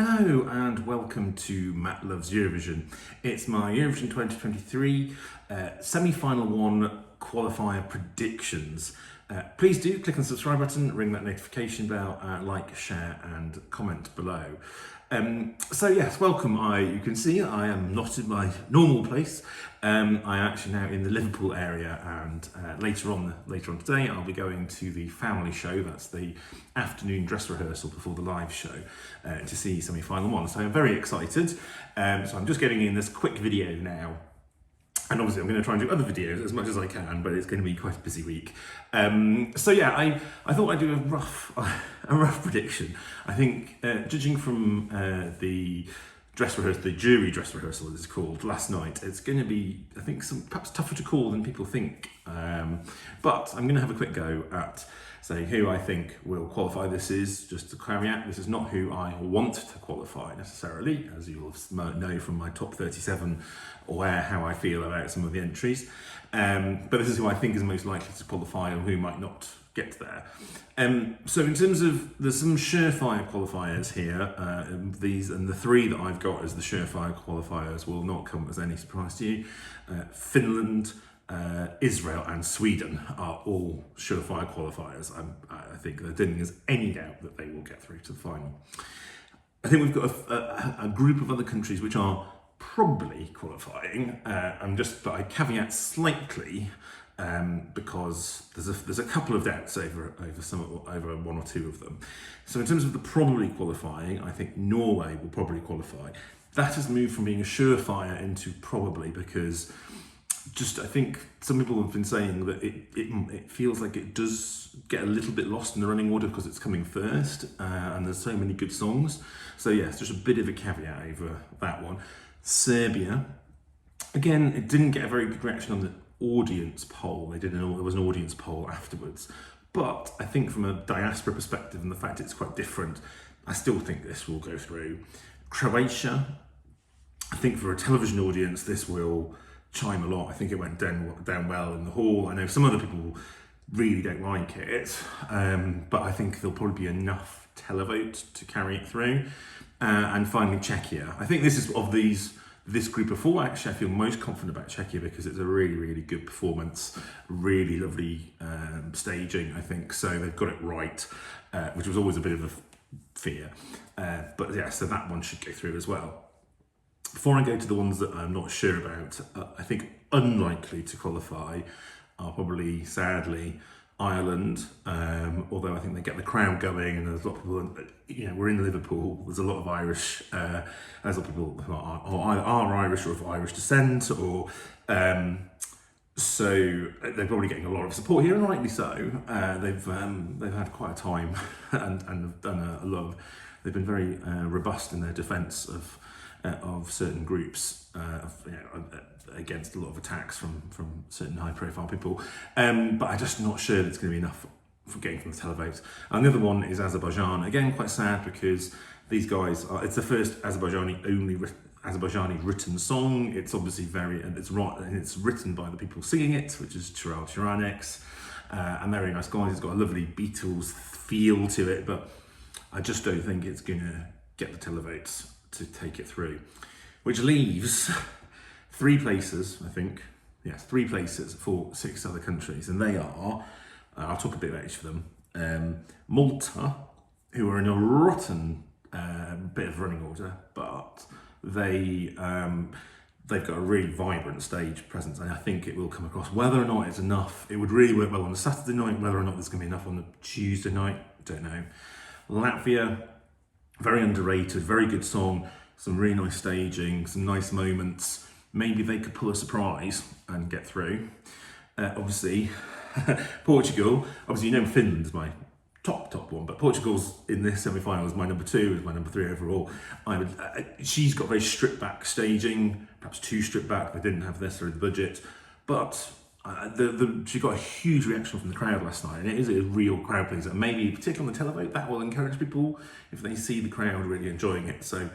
Hello and welcome to Matt Loves Eurovision. It's my Eurovision 2023 semi-final one qualifier predictions. Please do click on the subscribe button, ring that notification bell, like, share and comment below. So yes, welcome. You can see I am not in my normal place. I am actually now in the Liverpool area, and later on today I'll be going to the family show. That's the afternoon dress rehearsal before the live show to see semi-final one. So I'm very excited. So I'm just getting in this quick video now. And obviously I'm going to try and do other videos as much as I can, but it's going to be quite a busy week. So yeah, I thought I'd do a rough prediction. I think judging from the jury dress rehearsal as it's called last night, it's going to be, I think, perhaps tougher to call than people think. But I'm going to have a quick go at saying who I think will qualify. This is, just a caveat, this is not who I want to qualify necessarily, as you'll know from my top 37 or how I feel about some of the entries. But this is who I think is most likely to qualify and who might not get there. So in terms of, there's some surefire qualifiers here. These and the three that I've got as the surefire qualifiers will not come as any surprise to you. Finland, Israel and Sweden are all surefire qualifiers. I think there is any doubt that they will get through to the final. I think we've got a group of other countries which are probably qualifying. But I caveat slightly because there's a couple of doubts over one or two of them. So in terms of the probably qualifying, I think Norway will probably qualify. That has moved from being a surefire into probably, because I think some people have been saying that it feels like it does get a little bit lost in the running order because it's coming first, and there's so many good songs. So yes, just a bit of a caveat over that one. Serbia, again, it didn't get a very good reaction on the audience poll. There was an audience poll afterwards, but I think from a diaspora perspective and the fact it's quite different, I still think this will go through. Croatia, I think for a television audience this will chime a lot. I think it went down well in the hall. I know some other people really don't like it, but I think there'll probably be enough televote to carry it through. And finally, Czechia. I think this is of this group of four, actually I feel most confident about Czechia because it's a really, really good performance, really lovely staging, I think. So they've got it right, which was always a bit of a fear. But yeah, so that one should go through as well. Before I go to the ones that I'm not sure about, I think unlikely to qualify are probably, sadly, Ireland, although I think they get the crowd going, and there's a lot of people, we're in Liverpool, there's a lot of Irish, there's a lot of people who are Irish or of Irish descent, or so they're probably getting a lot of support here, and rightly so. They've had quite a time and have done a lot of, they've been very robust in their defence of certain groups, against a lot of attacks from certain high-profile people, but I'm just not sure that it's going to be enough for getting from the televote. And the other one is Azerbaijan. Again, quite sad because these guys it's the first Azerbaijani written song. It's obviously it's written by the people singing it, which is Chiral Chiraneks, and they're very nice guys. It's got a lovely Beatles feel to it, but I just don't think it's going to get the televotes to take it through, which leaves three places, I think. Yes, three places for 6 other countries, and they are, I'll talk a bit about each of them. Malta, who are in a rotten bit of running order, but they've got a really vibrant stage presence, and I think it will come across. Whether or not it's enough, it would really work well on a Saturday night. Whether or not there's going to be enough on the Tuesday night, don't know. Latvia, very underrated, very good song, some really nice staging, some nice moments. Maybe they could pull a surprise and get through. Obviously, Portugal, obviously Finland is my top one, but Portugal's in this semi-final is my number 2, is my number 3 overall. She's got very stripped back staging, perhaps too stripped back. They didn't have necessarily the budget, but she got a huge reaction from the crowd last night, and it is a real crowd pleaser. Maybe, particularly on the televote, that will encourage people if they see the crowd really enjoying it. So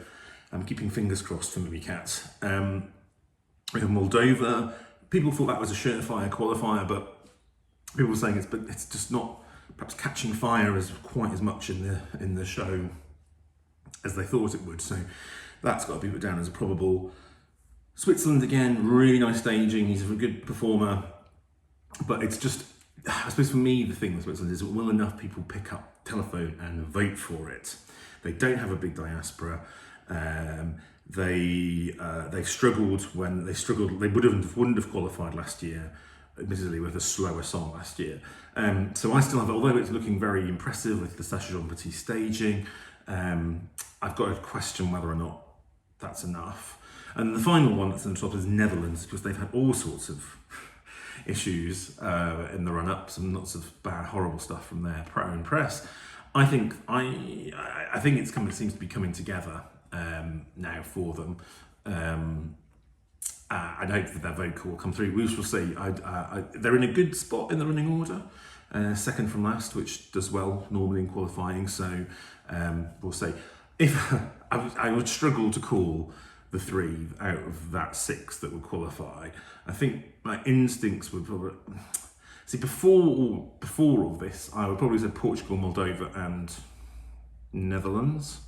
I'm keeping fingers crossed for Mimi Cat. We have Moldova. People thought that was a surefire qualifier, but people were saying it's just not perhaps catching fire as quite as much in the show as they thought it would. So that's got to be put down as a probable. Switzerland again, really nice staging. He's a good performer, but it's just, I suppose for me, the thing with Switzerland is, will enough people pick up telephone and vote for it? They don't have a big diaspora. They struggled when they struggled. They wouldn't have qualified last year, admittedly with a slower song last year. So I still have, although it's looking very impressive with the Sacha Jean Baptiste staging, I've got to question whether or not that's enough. And the final one that's in the top is Netherlands, because they've had all sorts of issues in the run-up, some lots of bad, horrible stuff from their own press. I think it's seems to be coming together now for them. I'd hope that their vocal will come through. We shall see. They're in a good spot in the running order, second from last, which does well normally in qualifying. So we'll see. If I would struggle to call the 3 out of that 6 that would qualify. I think my instincts would probably see before all this. I would probably say Portugal, Moldova, and Netherlands.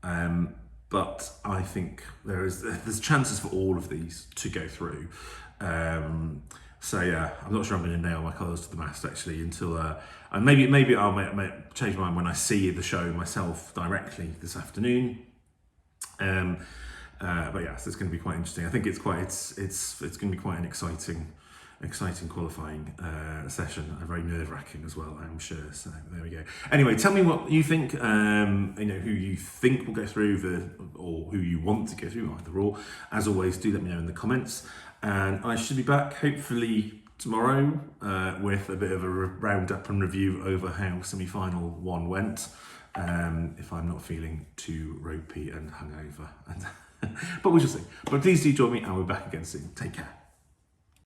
But I think there's chances for all of these to go through. So yeah, I'm not sure I'm going to nail my colours to the mast actually until and maybe I'll change my mind when I see the show myself directly this afternoon. But yes, it's going to be quite interesting. I think it's going to be quite an exciting qualifying session, very nerve-wracking as well, I'm sure. So there we go. Anyway, tell me what you think. Who you think will go through or who you want to go through, either or. As always, do let me know in the comments. And I should be back hopefully tomorrow with a bit of a roundup and review over how semi-final 1 went. If I'm not feeling too ropey and hungover, but we shall see. But please do join me, and we're back again soon. Take care.